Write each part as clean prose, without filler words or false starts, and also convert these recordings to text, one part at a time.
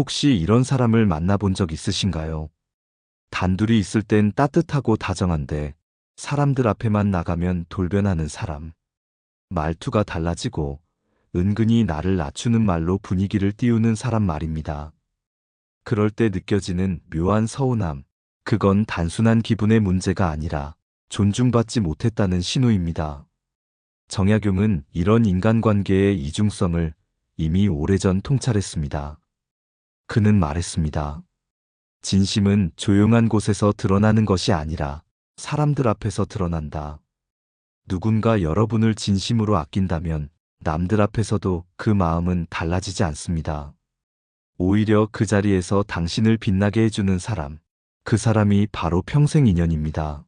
혹시 이런 사람을 만나본 적 있으신가요? 단둘이 있을 땐 따뜻하고 다정한데 사람들 앞에만 나가면 돌변하는 사람. 말투가 달라지고 은근히 나를 낮추는 말로 분위기를 띄우는 사람 말입니다. 그럴 때 느껴지는 묘한 서운함. 그건 단순한 기분의 문제가 아니라 존중받지 못했다는 신호입니다. 정약용은 이런 인간관계의 이중성을 이미 오래전 통찰했습니다. 그는 말했습니다. 진심은 조용한 곳에서 드러나는 것이 아니라 사람들 앞에서 드러난다. 누군가 여러분을 진심으로 아낀다면 남들 앞에서도 그 마음은 달라지지 않습니다. 오히려 그 자리에서 당신을 빛나게 해주는 사람, 그 사람이 바로 평생 인연입니다.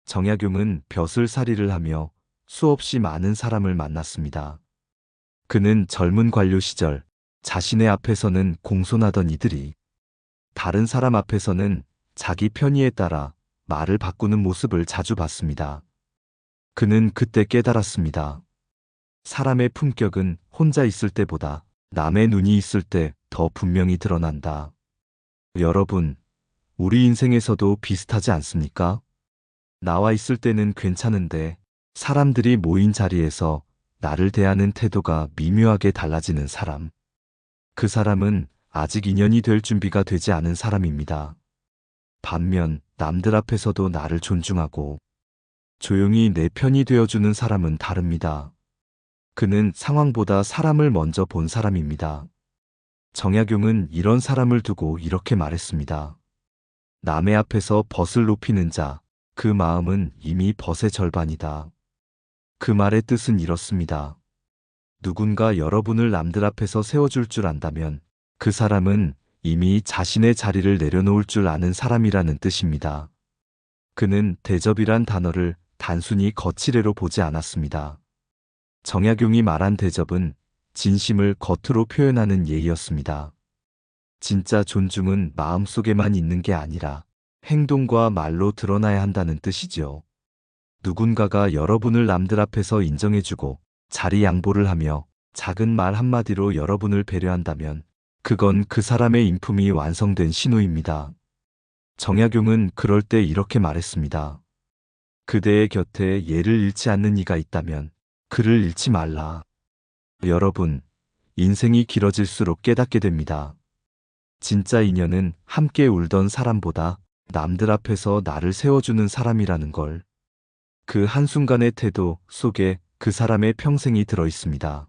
정약용은 벼슬살이를 하며 수없이 많은 사람을 만났습니다. 그는 젊은 관료 시절 자신의 앞에서는 공손하던 이들이 다른 사람 앞에서는 자기 편의에 따라 말을 바꾸는 모습을 자주 봤습니다. 그는 그때 깨달았습니다. 사람의 품격은 혼자 있을 때보다 남의 눈이 있을 때 더 분명히 드러난다. 여러분, 우리 인생에서도 비슷하지 않습니까? 나와 있을 때는 괜찮은데 사람들이 모인 자리에서 나를 대하는 태도가 미묘하게 달라지는 사람. 그 사람은 아직 인연이 될 준비가 되지 않은 사람입니다. 반면 남들 앞에서도 나를 존중하고 조용히 내 편이 되어주는 사람은 다릅니다. 그는 상황보다 사람을 먼저 본 사람입니다. 정약용은 이런 사람을 두고 이렇게 말했습니다. 남의 앞에서 벗을 높이는 자, 그 마음은 이미 벗의 절반이다. 그 말의 뜻은 이렇습니다. 누군가 여러분을 남들 앞에서 세워줄 줄 안다면 그 사람은 이미 자신의 자리를 내려놓을 줄 아는 사람이라는 뜻입니다. 그는 대접이란 단어를 단순히 거칠애로 보지 않았습니다. 정약용이 말한 대접은 진심을 겉으로 표현하는 예의였습니다. 진짜 존중은 마음속에만 있는 게 아니라 행동과 말로 드러나야 한다는 뜻이죠. 누군가가 여러분을 남들 앞에서 인정해주고 자리 양보를 하며 작은 말 한마디로 여러분을 배려한다면 그건 그 사람의 인품이 완성된 신호입니다. 정약용은 그럴 때 이렇게 말했습니다. 그대의 곁에 예를 잃지 않는 이가 있다면 그를 잃지 말라. 여러분, 인생이 길어질수록 깨닫게 됩니다. 진짜 인연은 함께 울던 사람보다 남들 앞에서 나를 세워주는 사람이라는 걸. 그 한순간의 태도 속에 그 사람의 평생이 들어 있습니다.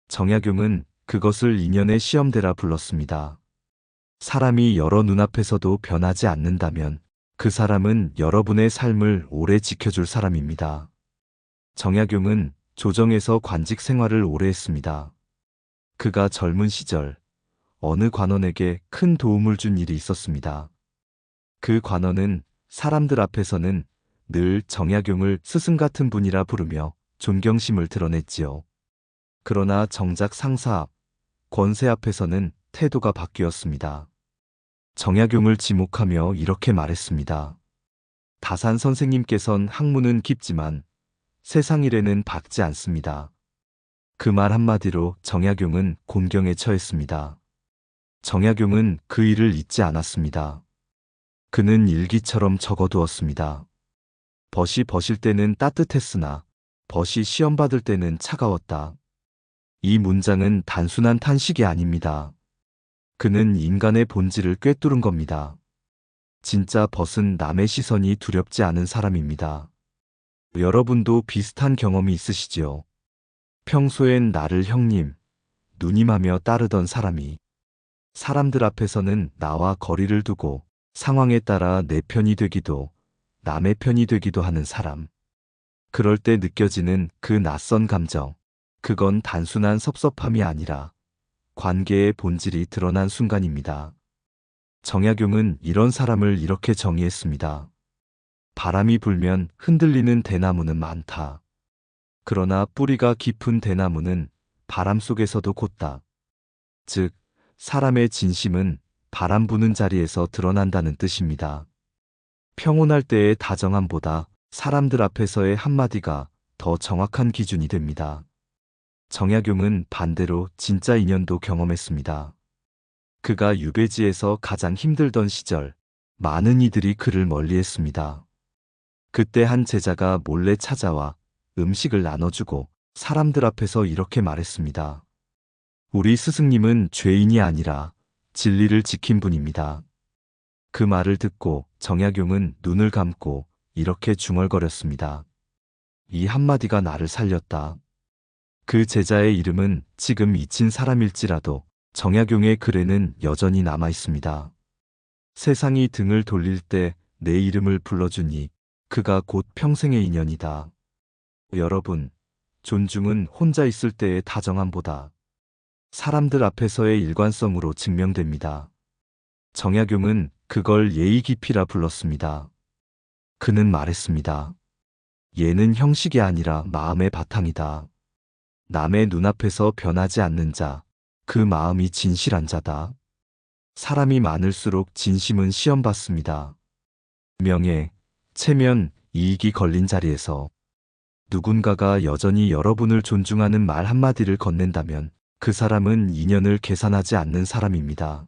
정약용은 그것을 인연의 시험대라 불렀습니다. 사람이 여러 눈앞에서도 변하지 않는다면 그 사람은 여러분의 삶을 오래 지켜줄 사람입니다. 정약용은 조정에서 관직 생활을 오래 했습니다. 그가 젊은 시절 어느 관원에게 큰 도움을 준 일이 있었습니다. 그 관원은 사람들 앞에서는 늘 정약용을 스승 같은 분이라 부르며 존경심을 드러냈지요. 그러나 정작 상사 앞, 권세 앞에서는 태도가 바뀌었습니다. 정약용을 지목하며 이렇게 말했습니다. 다산 선생님께선 학문은 깊지만 세상 일에는 박지 않습니다. 그 말 한마디로 정약용은 곤경에 처했습니다. 정약용은 그 일을 잊지 않았습니다. 그는 일기처럼 적어두었습니다. 벗이 벗일 때는 따뜻했으나 벗이 시험 받을 때는 차가웠다. 이 문장은 단순한 탄식이 아닙니다. 그는 인간의 본질을 꿰뚫은 겁니다. 진짜 벗은 남의 시선이 두렵지 않은 사람입니다. 여러분도 비슷한 경험이 있으시지요? 평소엔 나를 형님, 누님하며 따르던 사람이 사람들 앞에서는 나와 거리를 두고 상황에 따라 내 편이 되기도 남의 편이 되기도 하는 사람. 그럴 때 느껴지는 그 낯선 감정. 그건 단순한 섭섭함이 아니라 관계의 본질이 드러난 순간입니다. 정약용은 이런 사람을 이렇게 정의했습니다. 바람이 불면 흔들리는 대나무는 많다. 그러나 뿌리가 깊은 대나무는 바람 속에서도 곧다. 즉, 사람의 진심은 바람 부는 자리에서 드러난다는 뜻입니다. 평온할 때의 다정함보다 사람들 앞에서의 한마디가 더 정확한 기준이 됩니다. 정약용은 반대로 진짜 인연도 경험했습니다. 그가 유배지에서 가장 힘들던 시절, 많은 이들이 그를 멀리했습니다. 그때 한 제자가 몰래 찾아와 음식을 나눠주고 사람들 앞에서 이렇게 말했습니다. 우리 스승님은 죄인이 아니라 진리를 지킨 분입니다. 그 말을 듣고 정약용은 눈을 감고 이렇게 중얼거렸습니다. 이 한마디가 나를 살렸다. 그 제자의 이름은 지금 잊힌 사람일지라도 정약용의 글에는 여전히 남아 있습니다. 세상이 등을 돌릴 때 내 이름을 불러주니 그가 곧 평생의 인연이다. 여러분, 존중은 혼자 있을 때의 다정함보다 사람들 앞에서의 일관성으로 증명됩니다. 정약용은 그걸 예의 깊이라 불렀습니다. 그는 말했습니다. 예는 형식이 아니라 마음의 바탕이다. 남의 눈앞에서 변하지 않는 자, 그 마음이 진실한 자다. 사람이 많을수록 진심은 시험받습니다. 명예, 체면, 이익이 걸린 자리에서 누군가가 여전히 여러분을 존중하는 말 한마디를 건넨다면 그 사람은 인연을 계산하지 않는 사람입니다.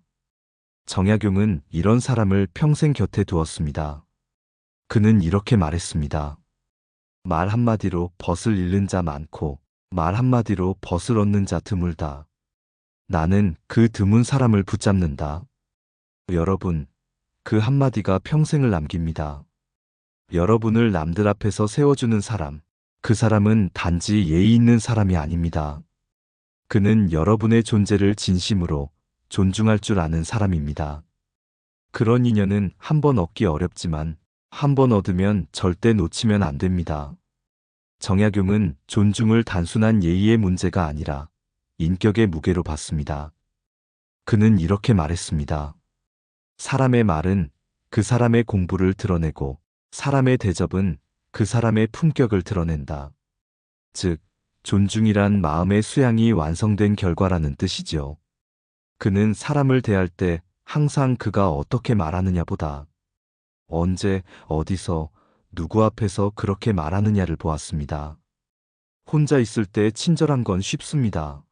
정약용은 이런 사람을 평생 곁에 두었습니다. 그는 이렇게 말했습니다. 말 한마디로 벗을 잃는 자 많고 말 한마디로 벗을 얻는 자 드물다. 나는 그 드문 사람을 붙잡는다. 여러분, 그 한마디가 평생을 남깁니다. 여러분을 남들 앞에서 세워주는 사람, 그 사람은 단지 예의 있는 사람이 아닙니다. 그는 여러분의 존재를 진심으로 존중할 줄 아는 사람입니다. 그런 인연은 한 번 얻기 어렵지만 한 번 얻으면 절대 놓치면 안 됩니다. 정약용은 존중을 단순한 예의의 문제가 아니라 인격의 무게로 봤습니다. 그는 이렇게 말했습니다. 사람의 말은 그 사람의 공부를 드러내고 사람의 대접은 그 사람의 품격을 드러낸다. 즉, 존중이란 마음의 수양이 완성된 결과라는 뜻이지요. 그는 사람을 대할 때 항상 그가 어떻게 말하느냐보다 언제, 어디서, 누구 앞에서 그렇게 말하느냐를 보았습니다. 혼자 있을 때 친절한 건 쉽습니다.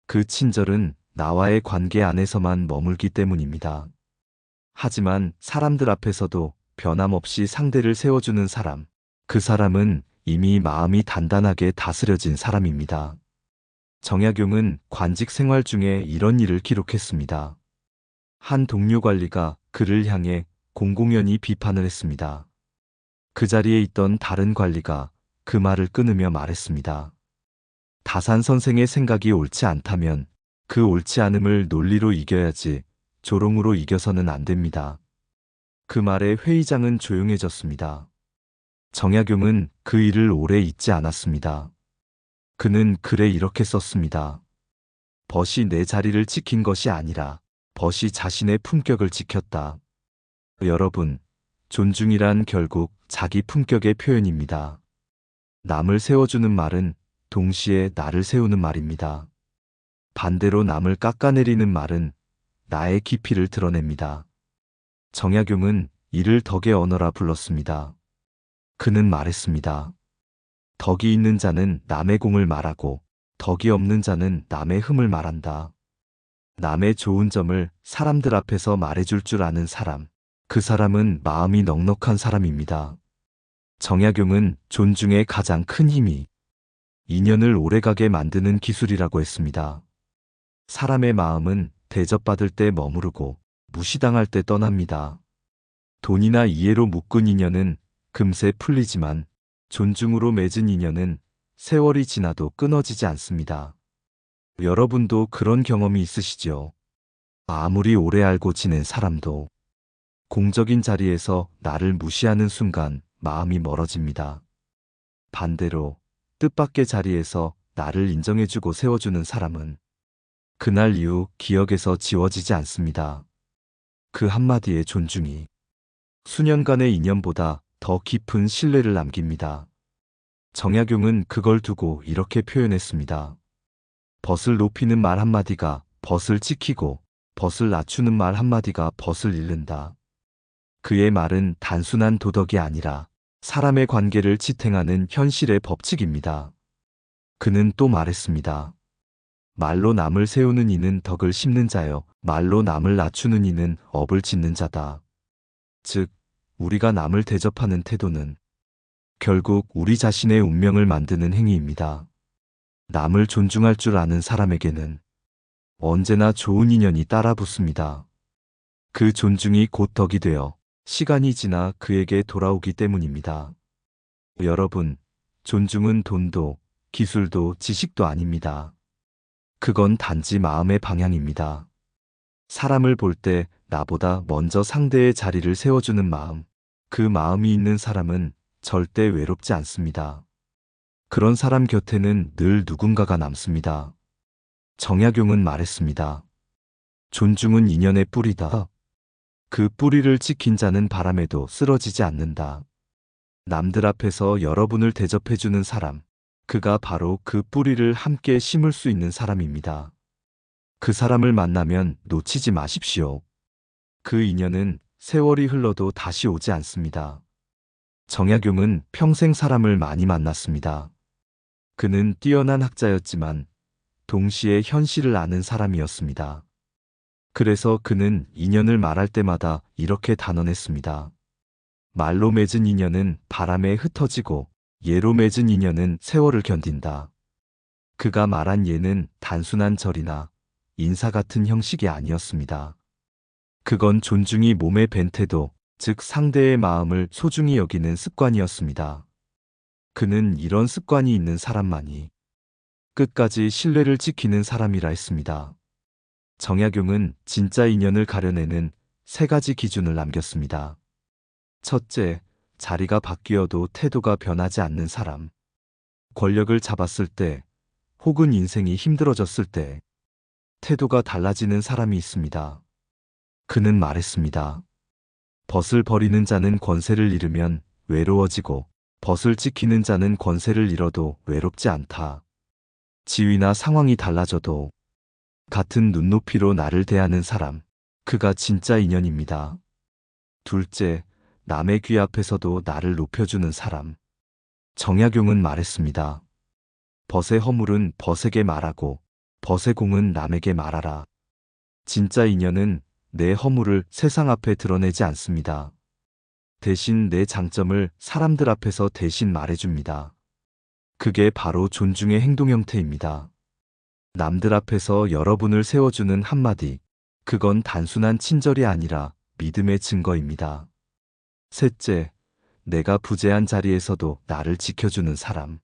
그 친절은 나와의 관계 안에서만 머물기 때문입니다. 하지만 사람들 앞에서도 변함없이 상대를 세워주는 사람, 그 사람은 이미 마음이 단단하게 다스려진 사람입니다. 정약용은 관직 생활 중에 이런 일을 기록했습니다. 한 동료 관리가 그를 향해 공공연히 비판을 했습니다. 그 자리에 있던 다른 관리가 그 말을 끊으며 말했습니다. 다산 선생의 생각이 옳지 않다면 그 옳지 않음을 논리로 이겨야지 조롱으로 이겨서는 안 됩니다. 그 말에 회의장은 조용해졌습니다. 정약용은 그 일을 오래 잊지 않았습니다. 그는 글에 이렇게 썼습니다. 벗이 내 자리를 지킨 것이 아니라 벗이 자신의 품격을 지켰다. 여러분, 존중이란 결국 자기 품격의 표현입니다. 남을 세워주는 말은 동시에 나를 세우는 말입니다. 반대로 남을 깎아내리는 말은 나의 깊이를 드러냅니다. 정약용은 이를 덕의 언어라 불렀습니다. 그는 말했습니다. 덕이 있는 자는 남의 공을 말하고 덕이 없는 자는 남의 흠을 말한다. 남의 좋은 점을 사람들 앞에서 말해줄 줄 아는 사람, 그 사람은 마음이 넉넉한 사람입니다. 정약용은 존중의 가장 큰 힘이 인연을 오래가게 만드는 기술이라고 했습니다. 사람의 마음은 대접받을 때 머무르고 무시당할 때 떠납니다. 돈이나 이해로 묶은 인연은 금세 풀리지만 존중으로 맺은 인연은 세월이 지나도 끊어지지 않습니다. 여러분도 그런 경험이 있으시죠? 아무리 오래 알고 지낸 사람도 공적인 자리에서 나를 무시하는 순간 마음이 멀어집니다. 반대로 뜻밖의 자리에서 나를 인정해주고 세워주는 사람은 그날 이후 기억에서 지워지지 않습니다. 그 한마디의 존중이 수년간의 인연보다 더 깊은 신뢰를 남깁니다. 정약용은 그걸 두고 이렇게 표현했습니다. 벗을 높이는 말 한마디가 벗을 지키고 벗을 낮추는 말 한마디가 벗을 잃는다. 그의 말은 단순한 도덕이 아니라 사람의 관계를 지탱하는 현실의 법칙입니다. 그는 또 말했습니다. 말로 남을 세우는 이는 덕을 심는 자요. 말로 남을 낮추는 이는 업을 짓는 자다. 즉, 우리가 남을 대접하는 태도는 결국 우리 자신의 운명을 만드는 행위입니다. 남을 존중할 줄 아는 사람에게는 언제나 좋은 인연이 따라붙습니다. 그 존중이 곧 덕이 되어 시간이 지나 그에게 돌아오기 때문입니다. 여러분, 존중은 돈도 기술도 지식도 아닙니다. 그건 단지 마음의 방향입니다. 사람을 볼 때 나보다 먼저 상대의 자리를 세워주는 마음, 그 마음이 있는 사람은 절대 외롭지 않습니다. 그런 사람 곁에는 늘 누군가가 남습니다. 정약용은 말했습니다. 존중은 인연의 뿌리다. 그 뿌리를 지킨 자는 바람에도 쓰러지지 않는다. 남들 앞에서 여러분을 대접해주는 사람, 그가 바로 그 뿌리를 함께 심을 수 있는 사람입니다. 그 사람을 만나면 놓치지 마십시오. 그 인연은 세월이 흘러도 다시 오지 않습니다. 정약용은 평생 사람을 많이 만났습니다. 그는 뛰어난 학자였지만 동시에 현실을 아는 사람이었습니다. 그래서 그는 인연을 말할 때마다 이렇게 단언했습니다. 말로 맺은 인연은 바람에 흩어지고 예로 맺은 인연은 세월을 견딘다. 그가 말한 예는 단순한 절이나 인사 같은 형식이 아니었습니다. 그건 존중이 몸에 밴 태도, 즉 상대의 마음을 소중히 여기는 습관이었습니다. 그는 이런 습관이 있는 사람만이 끝까지 신뢰를 지키는 사람이라 했습니다. 정약용은 진짜 인연을 가려내는 3가지 기준을 남겼습니다. 첫째, 자리가 바뀌어도 태도가 변하지 않는 사람. 권력을 잡았을 때, 혹은 인생이 힘들어졌을 때, 태도가 달라지는 사람이 있습니다. 그는 말했습니다. 벗을 버리는 자는 권세를 잃으면 외로워지고, 벗을 지키는 자는 권세를 잃어도 외롭지 않다. 지위나 상황이 달라져도 같은 눈높이로 나를 대하는 사람, 그가 진짜 인연입니다. 둘째, 남의 귀 앞에서도 나를 높여주는 사람. 정약용은 말했습니다. 벗의 허물은 벗에게 말하고 벗의 공은 남에게 말하라. 진짜 인연은 내 허물을 세상 앞에 드러내지 않습니다. 대신 내 장점을 사람들 앞에서 대신 말해줍니다. 그게 바로 존중의 행동 형태입니다. 남들 앞에서 여러분을 세워주는 한마디, 그건 단순한 친절이 아니라 믿음의 증거입니다. 셋째, 내가 부재한 자리에서도 나를 지켜주는 사람.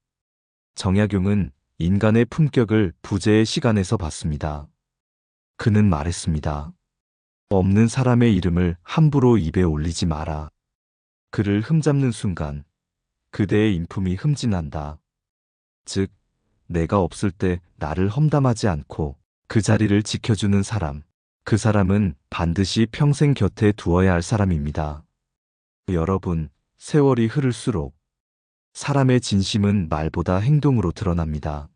정약용은 인간의 품격을 부재의 시간에서 봤습니다. 그는 말했습니다. 없는 사람의 이름을 함부로 입에 올리지 마라. 그를 흠잡는 순간 그대의 인품이 흠진한다. 즉, 내가 없을 때 나를 험담하지 않고 그 자리를 지켜주는 사람, 그 사람은 반드시 평생 곁에 두어야 할 사람입니다. 여러분, 세월이 흐를수록 사람의 진심은 말보다 행동으로 드러납니다.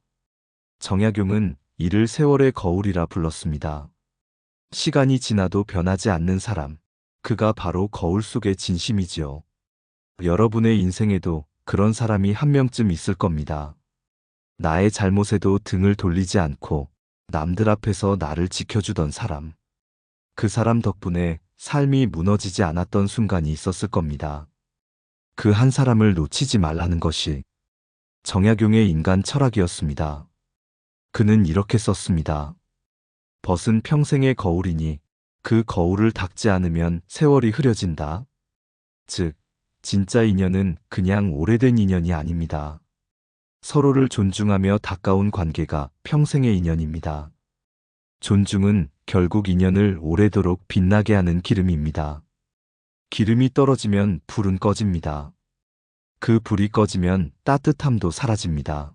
정약용은 이를 세월의 거울이라 불렀습니다. 시간이 지나도 변하지 않는 사람, 그가 바로 거울 속의 진심이지요. 여러분의 인생에도 그런 사람이 한 명쯤 있을 겁니다. 나의 잘못에도 등을 돌리지 않고 남들 앞에서 나를 지켜주던 사람. 그 사람 덕분에 삶이 무너지지 않았던 순간이 있었을 겁니다. 그 한 사람을 놓치지 말라는 것이 정약용의 인간 철학이었습니다. 그는 이렇게 썼습니다. 벗은 평생의 거울이니 그 거울을 닦지 않으면 세월이 흐려진다. 즉, 진짜 인연은 그냥 오래된 인연이 아닙니다. 서로를 존중하며 가까운 관계가 평생의 인연입니다. 존중은 결국 인연을 오래도록 빛나게 하는 기름입니다. 기름이 떨어지면 불은 꺼집니다. 그 불이 꺼지면 따뜻함도 사라집니다.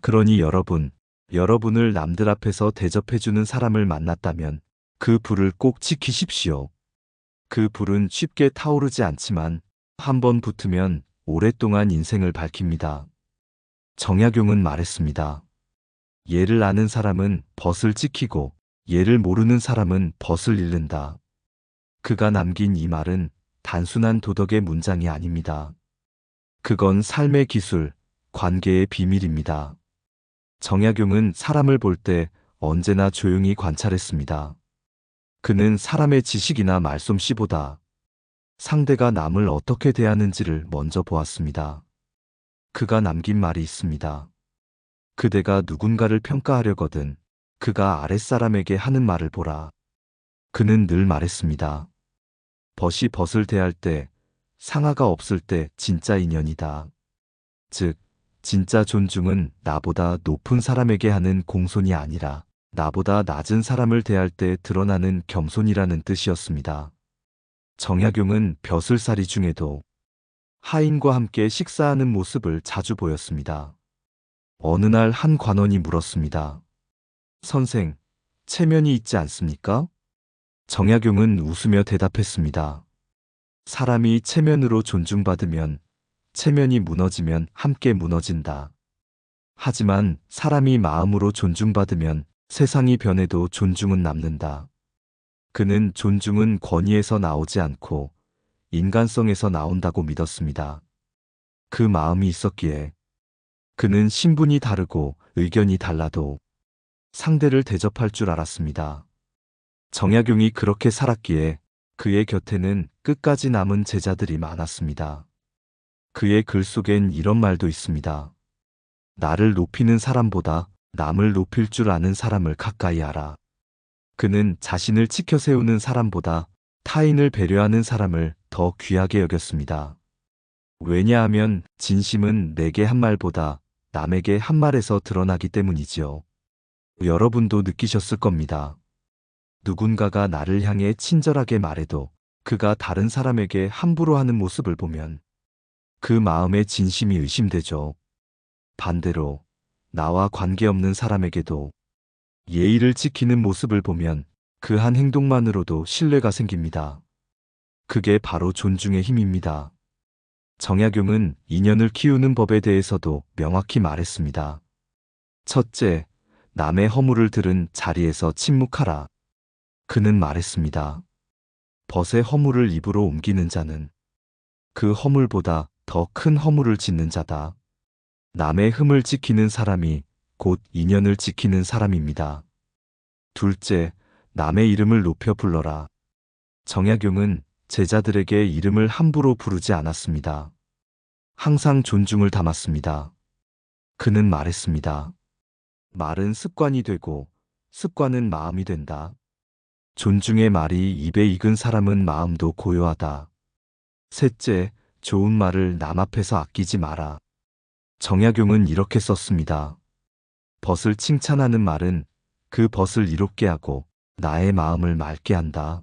그러니 여러분을 남들 앞에서 대접해주는 사람을 만났다면 그 불을 꼭 지키십시오. 그 불은 쉽게 타오르지 않지만 한번 붙으면 오랫동안 인생을 밝힙니다. 정약용은 말했습니다. 예를 아는 사람은 벗을 지키고 예를 모르는 사람은 벗을 잃는다. 그가 남긴 이 말은 단순한 도덕의 문장이 아닙니다. 그건 삶의 기술, 관계의 비밀입니다. 정약용은 사람을 볼 때 언제나 조용히 관찰했습니다. 그는 사람의 지식이나 말솜씨보다 상대가 남을 어떻게 대하는지를 먼저 보았습니다. 그가 남긴 말이 있습니다. 그대가 누군가를 평가하려거든 그가 아랫사람에게 하는 말을 보라. 그는 늘 말했습니다. 벗이 벗을 대할 때, 상하가 없을 때 진짜 인연이다. 즉, 진짜 존중은 나보다 높은 사람에게 하는 공손이 아니라 나보다 낮은 사람을 대할 때 드러나는 겸손이라는 뜻이었습니다. 정약용은 벼슬살이 중에도 하인과 함께 식사하는 모습을 자주 보였습니다. 어느 날 한 관원이 물었습니다. 선생, 체면이 있지 않습니까? 정약용은 웃으며 대답했습니다. 사람이 체면으로 존중받으면 체면이 무너지면 함께 무너진다. 하지만 사람이 마음으로 존중받으면 세상이 변해도 존중은 남는다. 그는 존중은 권위에서 나오지 않고 인간성에서 나온다고 믿었습니다. 그 마음이 있었기에 그는 신분이 다르고 의견이 달라도 상대를 대접할 줄 알았습니다. 정약용이 그렇게 살았기에 그의 곁에는 끝까지 남은 제자들이 많았습니다. 그의 글 속엔 이런 말도 있습니다. 나를 높이는 사람보다 남을 높일 줄 아는 사람을 가까이 하라. 그는 자신을 지켜 세우는 사람보다 타인을 배려하는 사람을 더 귀하게 여겼습니다. 왜냐하면 진심은 내게 한 말보다 남에게 한 말에서 드러나기 때문이지요. 여러분도 느끼셨을 겁니다. 누군가가 나를 향해 친절하게 말해도 그가 다른 사람에게 함부로 하는 모습을 보면 그 마음의 진심이 의심되죠. 반대로 나와 관계없는 사람에게도 예의를 지키는 모습을 보면 그 한 행동만으로도 신뢰가 생깁니다. 그게 바로 존중의 힘입니다. 정약용은 인연을 키우는 법에 대해서도 명확히 말했습니다. 첫째, 남의 허물을 들은 자리에서 침묵하라. 그는 말했습니다. 벗의 허물을 입으로 옮기는 자는 그 허물보다 더 큰 허물을 짓는 자다. 남의 흠을 지키는 사람이 곧 인연을 지키는 사람입니다. 둘째, 남의 이름을 높여 불러라. 정약용은 제자들에게 이름을 함부로 부르지 않았습니다. 항상 존중을 담았습니다. 그는 말했습니다. 말은 습관이 되고 습관은 마음이 된다. 존중의 말이 입에 익은 사람은 마음도 고요하다. 셋째, 좋은 말을 남 앞에서 아끼지 마라. 정약용은 이렇게 썼습니다. 벗을 칭찬하는 말은 그 벗을 이롭게 하고 나의 마음을 맑게 한다.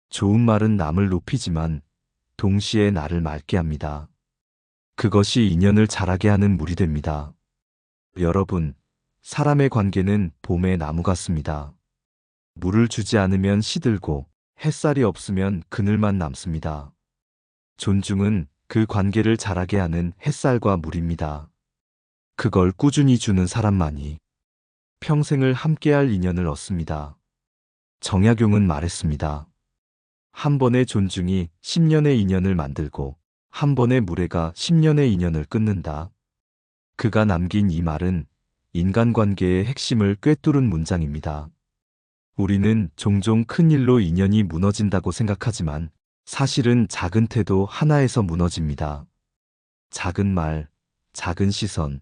좋은 말은 남을 높이지만 동시에 나를 맑게 합니다. 그것이 인연을 자라게 하는 물이 됩니다. 여러분, 사람의 관계는 봄의 나무 같습니다. 물을 주지 않으면 시들고 햇살이 없으면 그늘만 남습니다. 존중은 그 관계를 자라게 하는 햇살과 물입니다. 그걸 꾸준히 주는 사람만이 평생을 함께할 인연을 얻습니다. 정약용은 말했습니다. 한 번의 존중이 10년의 인연을 만들고 한 번의 무례가 10년의 인연을 끊는다. 그가 남긴 이 말은 인간관계의 핵심을 꿰뚫은 문장입니다. 우리는 종종 큰 일로 인연이 무너진다고 생각하지만 사실은 작은 태도 하나에서 무너집니다. 작은 말, 작은 시선,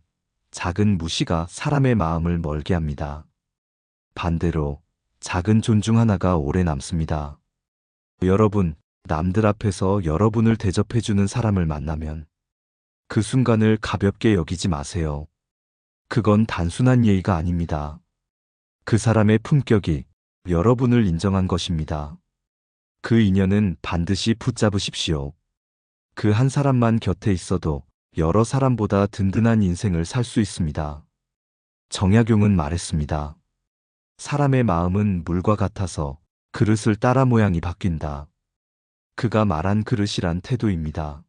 작은 무시가 사람의 마음을 멀게 합니다. 반대로 작은 존중 하나가 오래 남습니다. 여러분, 남들 앞에서 여러분을 대접해주는 사람을 만나면 그 순간을 가볍게 여기지 마세요. 그건 단순한 예의가 아닙니다. 그 사람의 품격이 여러분을 인정한 것입니다. 그 인연은 반드시 붙잡으십시오. 그 한 사람만 곁에 있어도 여러 사람보다 든든한 인생을 살 수 있습니다. 정약용은 말했습니다. 사람의 마음은 물과 같아서 그릇을 따라 모양이 바뀐다. 그가 말한 그릇이란 태도입니다.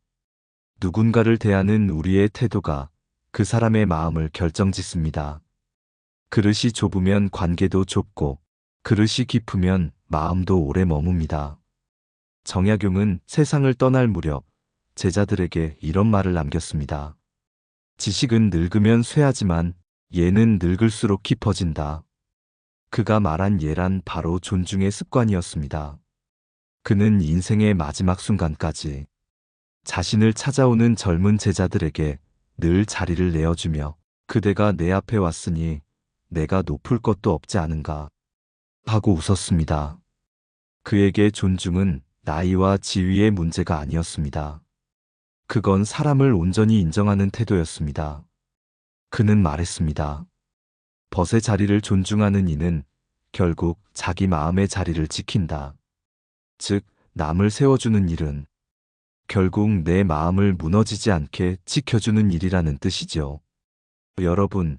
누군가를 대하는 우리의 태도가 그 사람의 마음을 결정짓습니다. 그릇이 좁으면 관계도 좁고 그릇이 깊으면 마음도 오래 머뭅니다. 정약용은 세상을 떠날 무렵 제자들에게 이런 말을 남겼습니다. 지식은 늙으면 쇠하지만 예는 늙을수록 깊어진다. 그가 말한 예란 바로 존중의 습관이었습니다. 그는 인생의 마지막 순간까지 자신을 찾아오는 젊은 제자들에게 늘 자리를 내어주며 그대가 내 앞에 왔으니 내가 높을 것도 없지 않은가 하고 웃었습니다. 그에게 존중은 나이와 지위의 문제가 아니었습니다. 그건 사람을 온전히 인정하는 태도였습니다. 그는 말했습니다. 벗의 자리를 존중하는 이는 결국 자기 마음의 자리를 지킨다. 즉, 남을 세워주는 일은 결국 내 마음을 무너지지 않게 지켜주는 일이라는 뜻이죠. 여러분,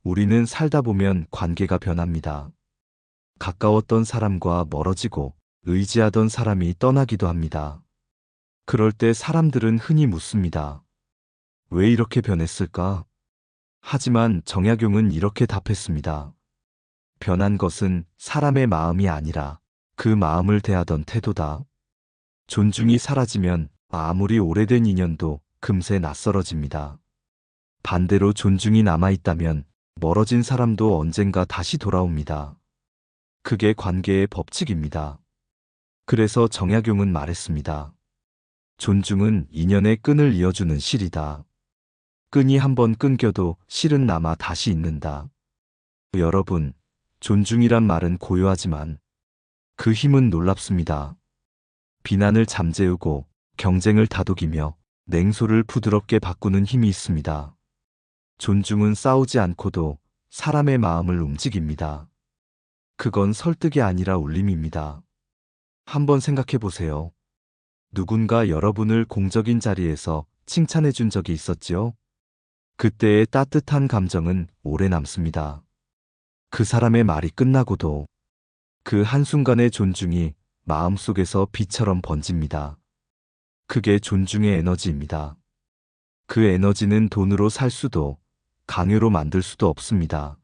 우리는 살다 보면 관계가 변합니다. 가까웠던 사람과 멀어지고 의지하던 사람이 떠나기도 합니다. 그럴 때 사람들은 흔히 묻습니다. 왜 이렇게 변했을까? 하지만 정약용은 이렇게 답했습니다. 변한 것은 사람의 마음이 아니라 그 마음을 대하던 태도다. 존중이 사라지면 아무리 오래된 인연도 금세 낯설어집니다. 반대로 존중이 남아있다면 멀어진 사람도 언젠가 다시 돌아옵니다. 그게 관계의 법칙입니다. 그래서 정약용은 말했습니다. 존중은 인연의 끈을 이어주는 실이다. 끈이 한번 끊겨도 실은 남아 다시 잇는다. 여러분, 존중이란 말은 고요하지만 그 힘은 놀랍습니다. 비난을 잠재우고 경쟁을 다독이며 냉소를 부드럽게 바꾸는 힘이 있습니다. 존중은 싸우지 않고도 사람의 마음을 움직입니다. 그건 설득이 아니라 울림입니다. 한번 생각해 보세요. 누군가 여러분을 공적인 자리에서 칭찬해 준 적이 있었지요? 그때의 따뜻한 감정은 오래 남습니다. 그 사람의 말이 끝나고도 그 한순간의 존중이 마음속에서 비처럼 번집니다. 그게 존중의 에너지입니다. 그 에너지는 돈으로 살 수도 강요로 만들 수도 없습니다.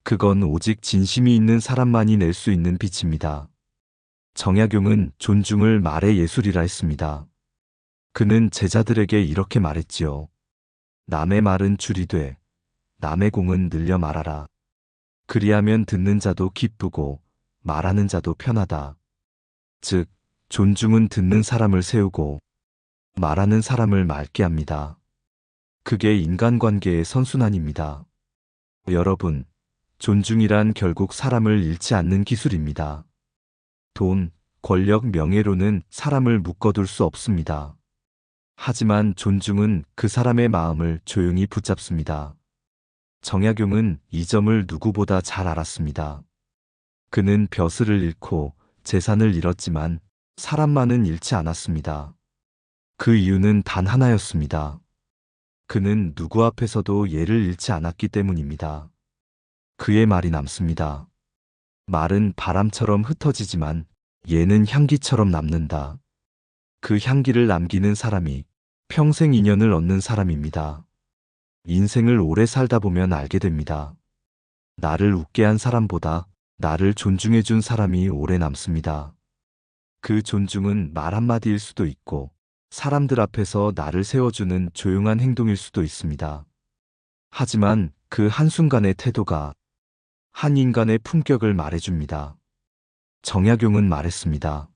그건 오직 진심이 있는 사람만이 낼 수 있는 빛입니다. 정약용은 존중을 말의 예술이라 했습니다. 그는 제자들에게 이렇게 말했지요. 남의 말은 줄이 돼. 남의 공은 늘려 말하라. 그리하면 듣는 자도 기쁘고 말하는 자도 편하다. 즉, 존중은 듣는 사람을 세우고 말하는 사람을 맑게 합니다. 그게 인간관계의 선순환입니다. 여러분, 존중이란 결국 사람을 잃지 않는 기술입니다. 돈, 권력, 명예로는 사람을 묶어둘 수 없습니다. 하지만 존중은 그 사람의 마음을 조용히 붙잡습니다. 정약용은 이 점을 누구보다 잘 알았습니다. 그는 벼슬을 잃고 재산을 잃었지만 사람만은 잃지 않았습니다. 그 이유는 단 하나였습니다. 그는 누구 앞에서도 예를 잃지 않았기 때문입니다. 그의 말이 남습니다. 말은 바람처럼 흩어지지만 예는 향기처럼 남는다. 그 향기를 남기는 사람이 평생 인연을 얻는 사람입니다. 인생을 오래 살다 보면 알게 됩니다. 나를 웃게 한 사람보다 나를 존중해 준 사람이 오래 남습니다. 그 존중은 말 한마디일 수도 있고 사람들 앞에서 나를 세워주는 조용한 행동일 수도 있습니다. 하지만 그 한순간의 태도가 한 인간의 품격을 말해줍니다. 정약용은 말했습니다.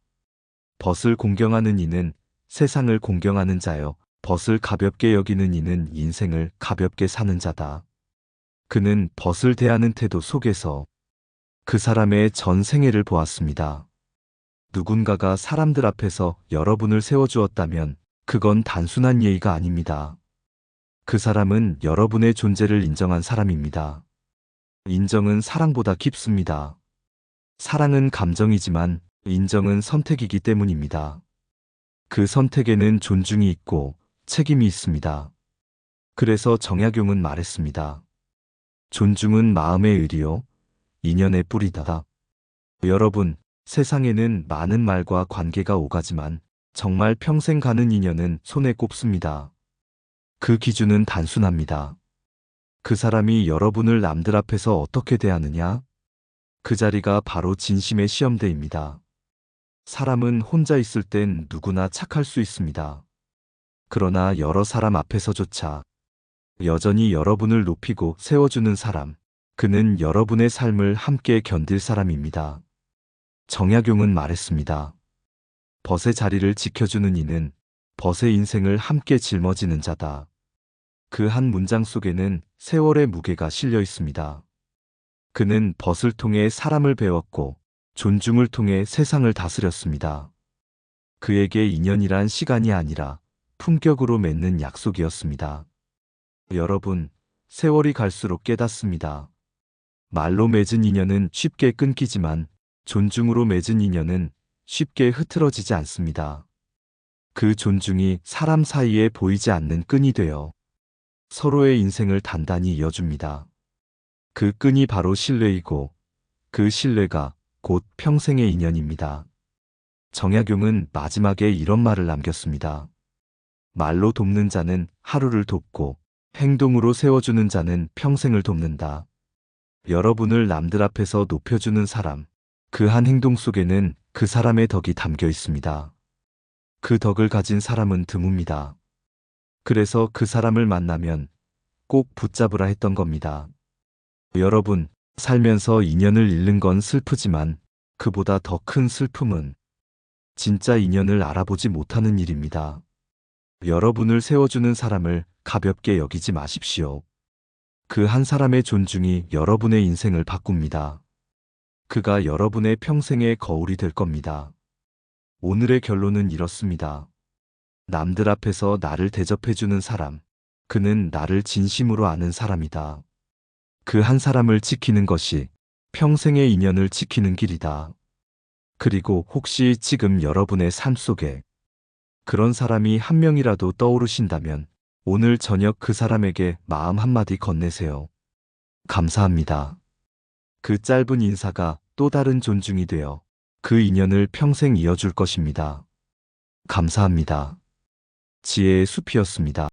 벗을 공경하는 이는 세상을 공경하는 자여, 벗을 가볍게 여기는 이는 인생을 가볍게 사는 자다. 그는 벗을 대하는 태도 속에서 그 사람의 전 생애를 보았습니다. 누군가가 사람들 앞에서 여러분을 세워주었다면 그건 단순한 예의가 아닙니다. 그 사람은 여러분의 존재를 인정한 사람입니다. 인정은 사랑보다 깊습니다. 사랑은 감정이지만 인정은 선택이기 때문입니다. 그 선택에는 존중이 있고 책임이 있습니다. 그래서 정약용은 말했습니다. 존중은 마음의 의리요, 인연의 뿌리다. 여러분, 세상에는 많은 말과 관계가 오가지만 정말 평생 가는 인연은 손에 꼽습니다. 그 기준은 단순합니다. 그 사람이 여러분을 남들 앞에서 어떻게 대하느냐? 그 자리가 바로 진심의 시험대입니다. 사람은 혼자 있을 땐 누구나 착할 수 있습니다. 그러나 여러 사람 앞에서조차 여전히 여러분을 높이고 세워주는 사람. 그는 여러분의 삶을 함께 견딜 사람입니다. 정약용은 말했습니다. 벗의 자리를 지켜주는 이는 벗의 인생을 함께 짊어지는 자다. 그 한 문장 속에는 세월의 무게가 실려 있습니다. 그는 벗을 통해 사람을 배웠고 존중을 통해 세상을 다스렸습니다. 그에게 인연이란 시간이 아니라 품격으로 맺는 약속이었습니다. 여러분, 세월이 갈수록 깨닫습니다. 말로 맺은 인연은 쉽게 끊기지만 존중으로 맺은 인연은 쉽게 흐트러지지 않습니다. 그 존중이 사람 사이에 보이지 않는 끈이 되어 서로의 인생을 단단히 이어줍니다. 그 끈이 바로 신뢰이고 그 신뢰가 곧 평생의 인연입니다. 정약용은 마지막에 이런 말을 남겼습니다. 말로 돕는 자는 하루를 돕고 행동으로 세워주는 자는 평생을 돕는다. 여러분을 남들 앞에서 높여주는 사람, 그 한 행동 속에는 그 사람의 덕이 담겨 있습니다. 그 덕을 가진 사람은 드뭅니다. 그래서 그 사람을 만나면 꼭 붙잡으라 했던 겁니다. 여러분, 살면서 인연을 잃는 건 슬프지만 그보다 더 큰 슬픔은 진짜 인연을 알아보지 못하는 일입니다. 여러분을 세워주는 사람을 가볍게 여기지 마십시오. 그 한 사람의 존중이 여러분의 인생을 바꿉니다. 그가 여러분의 평생의 거울이 될 겁니다. 오늘의 결론은 이렇습니다. 남들 앞에서 나를 대접해주는 사람, 그는 나를 진심으로 아는 사람이다. 그 한 사람을 지키는 것이 평생의 인연을 지키는 길이다. 그리고 혹시 지금 여러분의 삶 속에 그런 사람이 한 명이라도 떠오르신다면 오늘 저녁 그 사람에게 마음 한마디 건네세요. 감사합니다. 그 짧은 인사가 또 다른 존중이 되어 그 인연을 평생 이어줄 것입니다. 감사합니다. 지혜의 숲이었습니다.